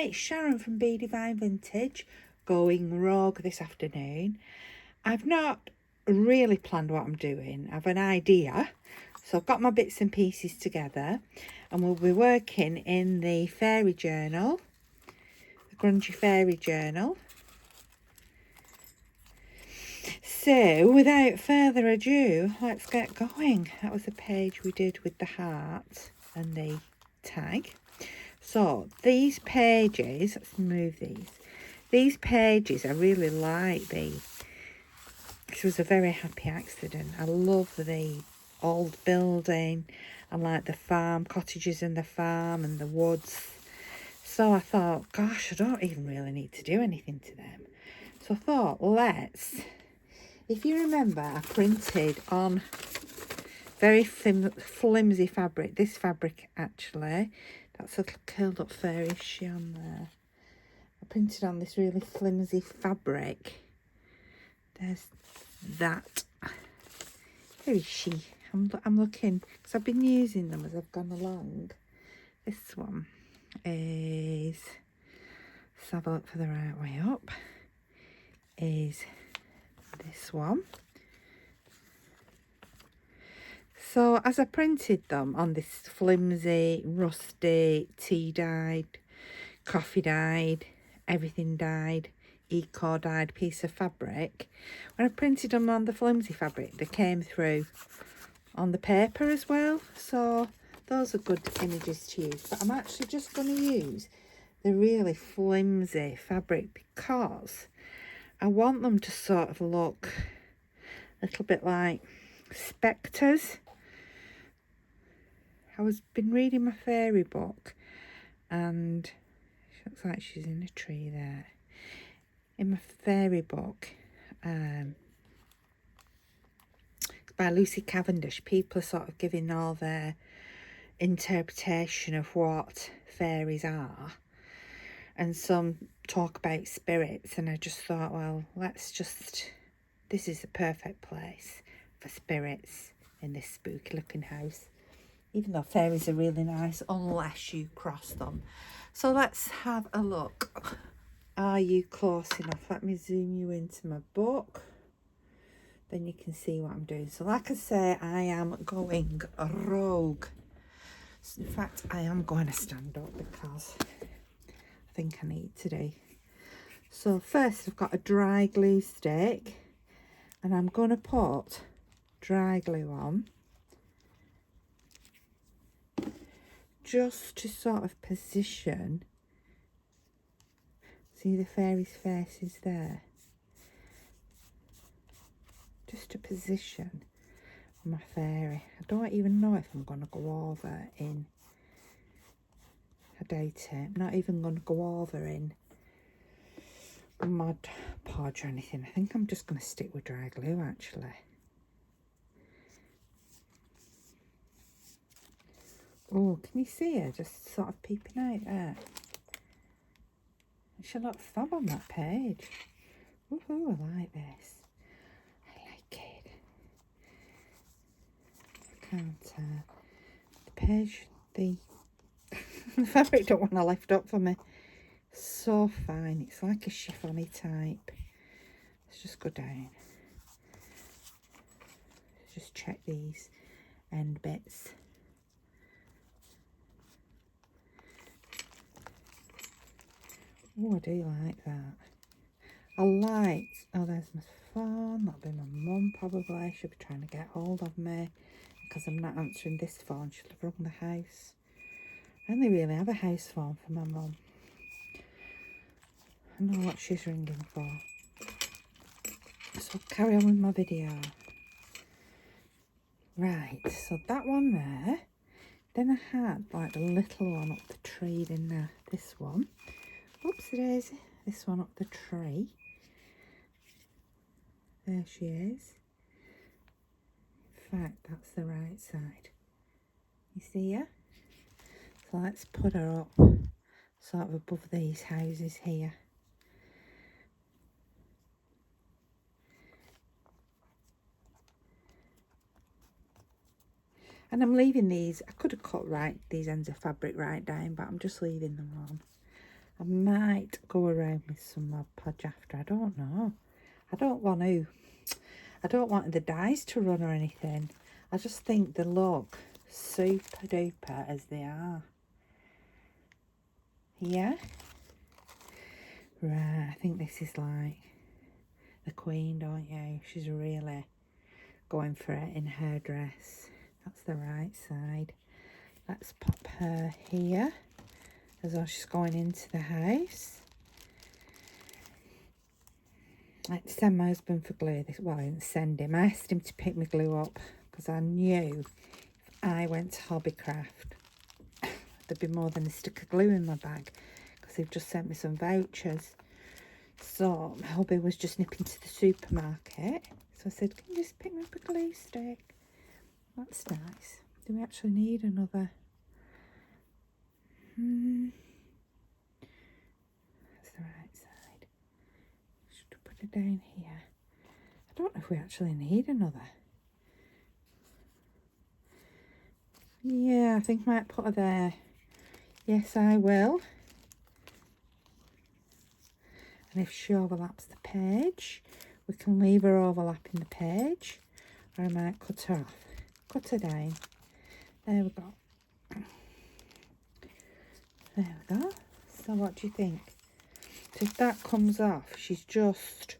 Hi, it's Sharon from Be Divine Vintage, going rogue this afternoon. I've not really planned what I'm doing. I've an idea. So I've got my bits and pieces together and we'll be working in the fairy journal, the Grungy Faery Journal. So without further ado, let's get going. That was the page we did with the heart and the tag. So these pages, let's move these. These pages, I really like these. This was a very happy accident. I love the old building and like the farm, cottages in the farm and the woods. So I thought, gosh, I don't even really need to do anything to them. So I thought, let's, if you remember, I printed on very flimsy fabric. This fabric actually, that's a little curled up fairy she on there. I printed on this really flimsy fabric. There's that. Where is she? I'm looking because I've been using them as I've gone along. This one is, let's have a look for the right way up, is this one. So as I printed them on this flimsy, rusty, tea dyed, coffee dyed, everything dyed, eco dyed piece of fabric, when I printed them on the flimsy fabric, they came through on the paper as well. So those are good images to use. But I'm actually just going to use the really flimsy fabric because I want them to sort of look a little bit like spectres. I was been reading my fairy book and she looks like she's in a tree there. In my fairy book, it's by Lucy Cavendish, people are sort of giving all their interpretation of what fairies are. And some talk about spirits, and I just thought, well, this is the perfect place for spirits in this spooky looking house. Even though fairies are really nice, unless you cross them. So let's have a look. Are you close enough? Let me zoom you into my book. Then you can see what I'm doing. So like I say, I am going rogue. In fact, I am going to stand up because I think I need to do. So first I've got a dry glue stick and I'm going to put dry glue on just to sort of position. See the fairy's faces there? Just to position my fairy. I don't even know if I'm going to go over in, I doubt it. I'm not even going to go over in Mod Podge or anything. I think I'm just going to stick with dry glue actually. Oh, can you see her just sort of peeping out there? She looks fab on that page. Woohoo, I like this. I like it. I can't, the page, the fabric don't want to lift up for me. So fine, it's like a chiffony type. Let's just go down. Just check these end bits. Oh, I do like that. I like, oh, there's my phone. That'll be my mum probably. She'll be trying to get hold of me because I'm not answering this phone. She'll have rung the house. I only really have a house phone for my mum. I know what she's ringing for. So carry on with my video. Right, so that one there. Then I had like the little one up the tree, didn't I? This one. Oops, daisy. This one up the tree. There she is. In fact, that's the right side. You see her? So let's put her up sort of above these houses here. And I'm leaving these, I could have cut these ends of fabric right down, but I'm just leaving them on. I might go around with some Mod Podge after. I don't know. I don't want the dyes to run or anything. I just think they look super duper as they are. Yeah. Right, I think this is like the Queen, don't you? She's really going for it in her dress. That's the right side. Let's pop her here as though she's going into the house. I had to send my husband for glue. Well, I didn't send him. I asked him to pick my glue up because I knew if I went to Hobbycraft, there'd be more than a stick of glue in my bag because they've just sent me some vouchers. So my hubby was just nipping to the supermarket. So I said, can you just pick me up a glue stick? That's nice. Do we actually need another? That's the right side. Should put it down here. I don't know if we actually need another. Yeah, I think I might put her there. Yes, I will. And if she overlaps the page, we can leave her overlapping the page. Or I might cut her off. Cut her down. There we go. There we go. So what do you think? So if that comes off, she's just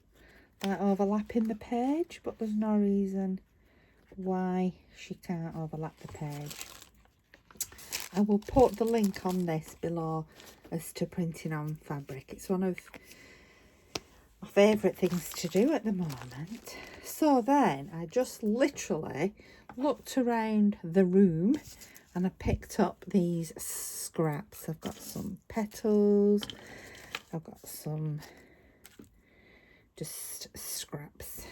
like overlapping the page, but there's no reason why she can't overlap the page. I will put the link on this below as to printing on fabric. It's one of my favourite things to do at the moment. So then I just literally looked around the room and I picked up these scraps. I've got some petals, I've got some just scraps.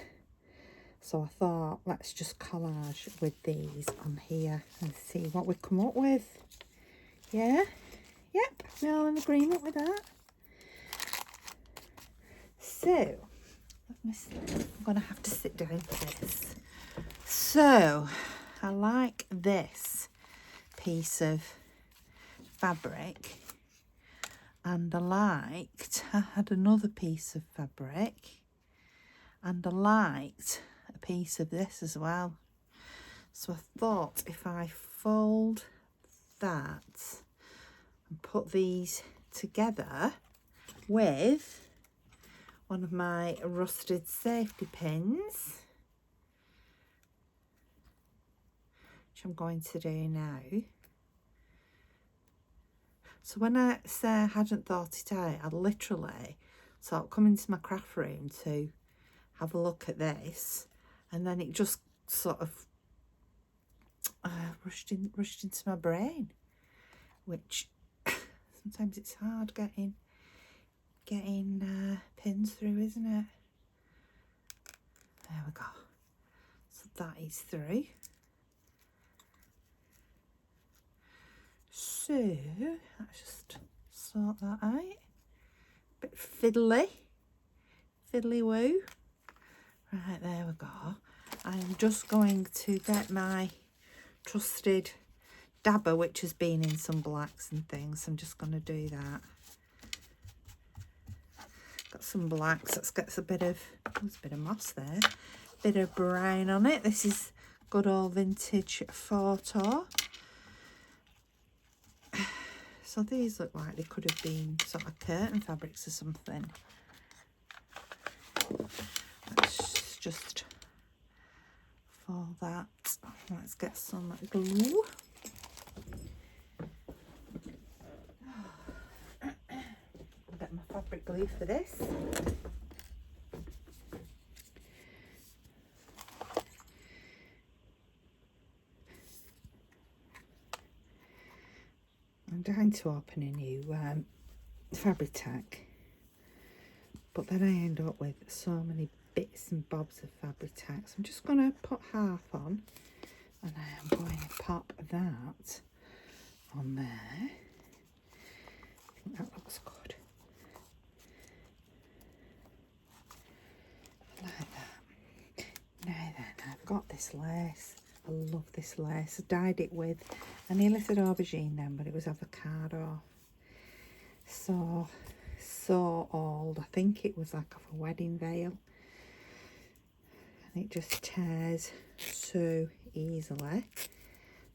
So I thought, let's just collage with these on here and see what we come up with. Yeah? Yep, we're all in agreement with that. So, let me see. I'm going to have to sit down for this. So, I like this piece of fabric. And I had another piece of fabric. And I liked a piece of this as well. So I thought if I fold that and put these together with one of my rusted safety pins, which I'm going to do now. So when I say I hadn't thought it out, I literally sort of come into my craft room to have a look at this, and then it just sort of rushed into my brain, which sometimes it's hard getting pins through, isn't it? There we go. So that is through. So let's just sort that out. Bit fiddly woo. Right, there we go. I'm just going to get my trusted dabber, which has been in some blacks and things. I'm just going to do that. Got some blacks. Let's get a bit of, there's a bit of moss there. Bit of brown on it. This is good old vintage photo. So these look like they could have been sort of curtain fabrics or something. Let's just fold that. Let's get some glue. I'll get my fabric glue for this. I'm trying to open a new fabric tack, but then I end up with so many bits and bobs of fabric tacks. I'm just going to put half on, and I am going to pop that on there. I think that looks good. Like that. Now then, I've got this lace. I love this lace. I dyed it with, I nearly said aubergine then, but it was avocado. so old. I think it was like a wedding veil. And it just tears so easily.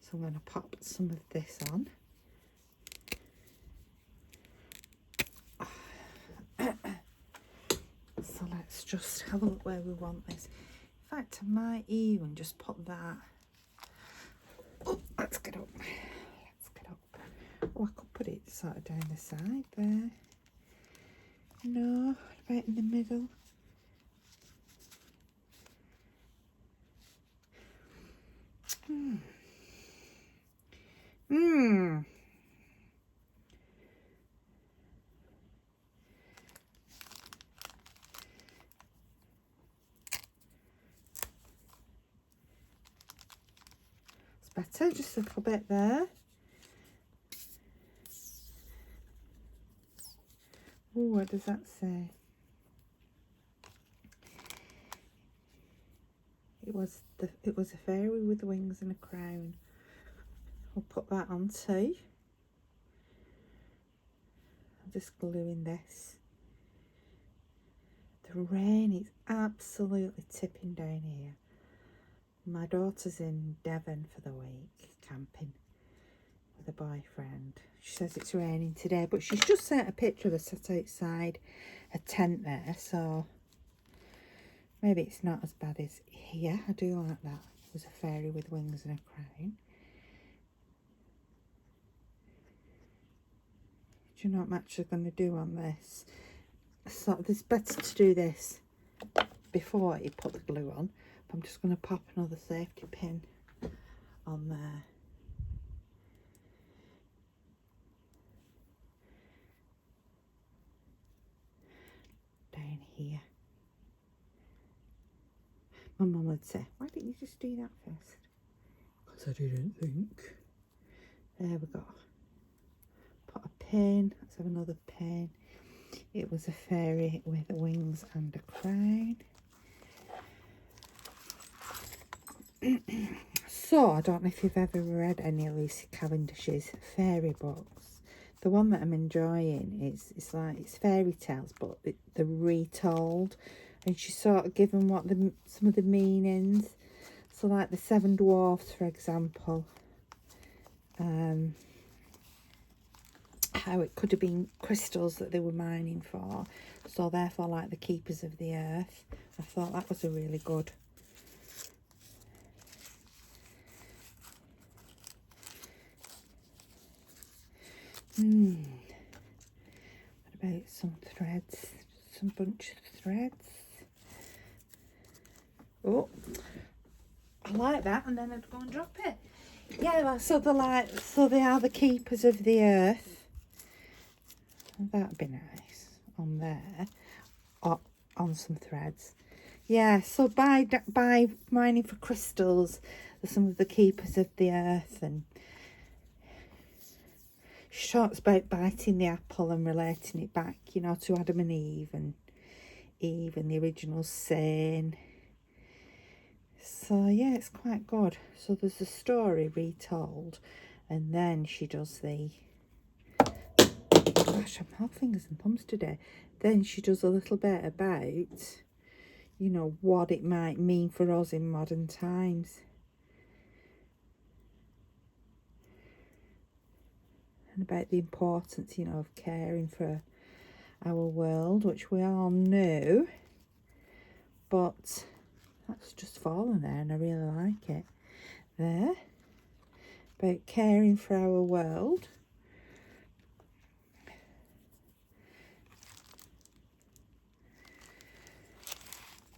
So I'm going to pop some of this on. So let's just have a look where we want this. In fact, I might even just put that. Oh, let's get up. Let's get up. Oh, I could put it sort of down the side there. No, right in the middle. It's better, just a little bit there. Oh, what does that say? It was a fairy with wings and a crown. I'll put that on too. I'm just gluing this. The rain is absolutely tipping down here. My daughter's in Devon for the week, camping with a boyfriend. She says it's raining today, but she's just sent a picture of her sat outside a tent there, so maybe it's not as bad as here. I do like that. It was a fairy with wings and a crown. Do you know what I'm actually going to do on this? So it's better to do this before you put the glue on. But I'm just going to pop another safety pin on there. Down here. My mum would say, why didn't you just do that first? Because I didn't think. There we go. Put a pin. Let's have another pin. It was a fairy with wings and a crown. So, I don't know if you've ever read any of Lucy Cavendish's fairy books. The one that I'm enjoying is it's fairy tales, but they're retold, and she's sort of given some of the meanings. So, like the Seven Dwarfs, for example, how it could have been crystals that they were mining for. So, therefore, like the keepers of the earth. I thought that was a really good. What about some threads? Some bunch of threads. Oh, I like that, and then I'd go and drop it. Yeah, so they are the keepers of the earth. That'd be nice on there, or on some threads. Yeah, so by mining for crystals, they're some of the keepers of the earth, and she talks about biting the apple and relating it back, you know, to Adam and Eve and the original sin. So yeah, it's quite good. So there's a story retold, and then she does the, gosh, I'm all fingers and thumbs today. Then she does a little bit about, you know, what it might mean for us in modern times. And about the importance, you know, of caring for our world, which we all know, but that's just fallen there, and I really like it. There, about caring for our world.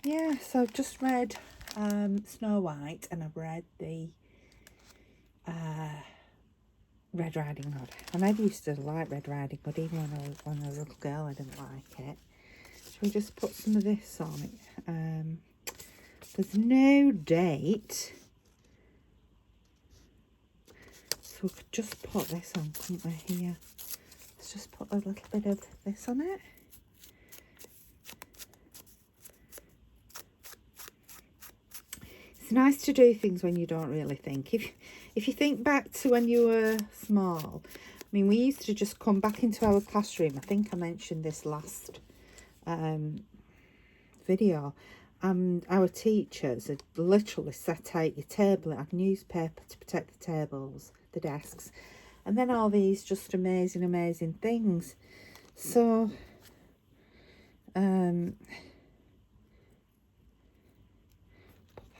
Yeah, so I've just read Snow White, and I've read the Red Riding Hood. I never used to like Red Riding Hood, even when I was a little girl, I didn't like it. So we just put some of this on it. There's no date, so we could just put this on, couldn't we, here? Let's just put a little bit of this on it. It's nice to do things when you don't really think. If you think back to when you were small mean, we used to just come back into our classroom. I think I mentioned this last video. And our teachers had literally set out your table. It had newspaper to protect the tables, the desks. And then all these just amazing things. So, put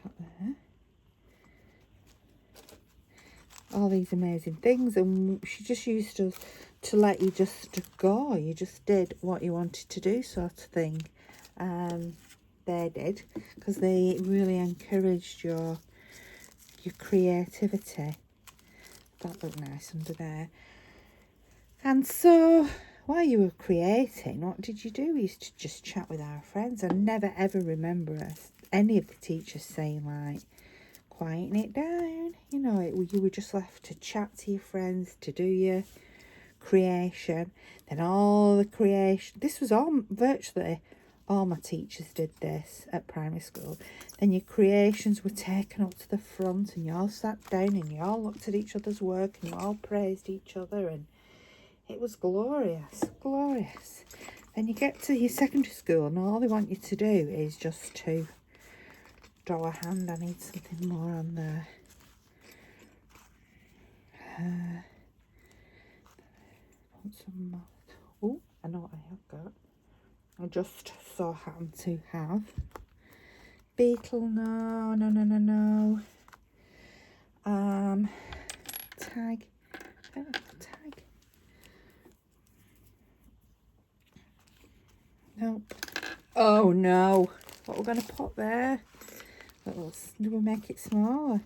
that there. All these amazing things, and she just used to let you just go. You just did what you wanted to do, sort of thing. They did, because they really encouraged your creativity. That looked nice under there. And so while you were creating, what did you do? We used to just chat with our friends. I never ever remember any of the teachers saying like, quieten it down. You know, you were just left to chat to your friends, to do your creation. Then all the creation, this was all virtually all my teachers did this at primary school. Then your creations were taken up to the front, and you all sat down and you all looked at each other's work and you all praised each other, and it was glorious. Then you get to your secondary school and all they want you to do is just to draw a hand. I need something more on there. Want some more. Oh, I know what I have got. I just so happen to have beetle. No. Tag. Tag. Nope. Oh no. What we're going to put there? Do we make it smaller?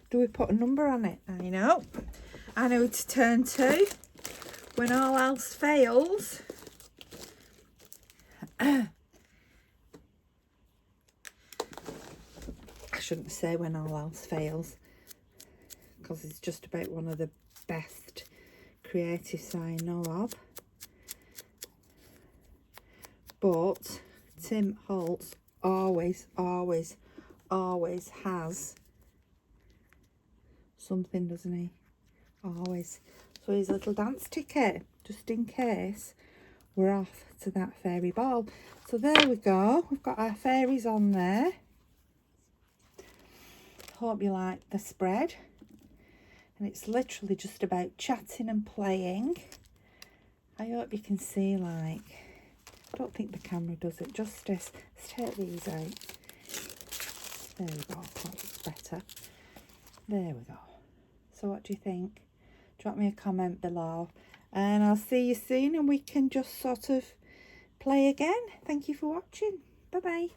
Do we put a number on it? I know who to turn to when all else fails. I shouldn't say when all else fails, because it's just about one of the best creatives I know of. But Tim Holtz always has something, doesn't he? Always. So his little dance ticket, just in case we're off to that fairy ball. So there we go. We've got our fairies on there. Hope you like the spread. And it's literally just about chatting and playing. I hope you can see, like, I don't think the camera does it justice. Let's take these out. There we go, that looks better. There we go. So what do you think? Drop me a comment below. And I'll see you soon and we can just sort of play again. Thank you for watching. Bye-bye.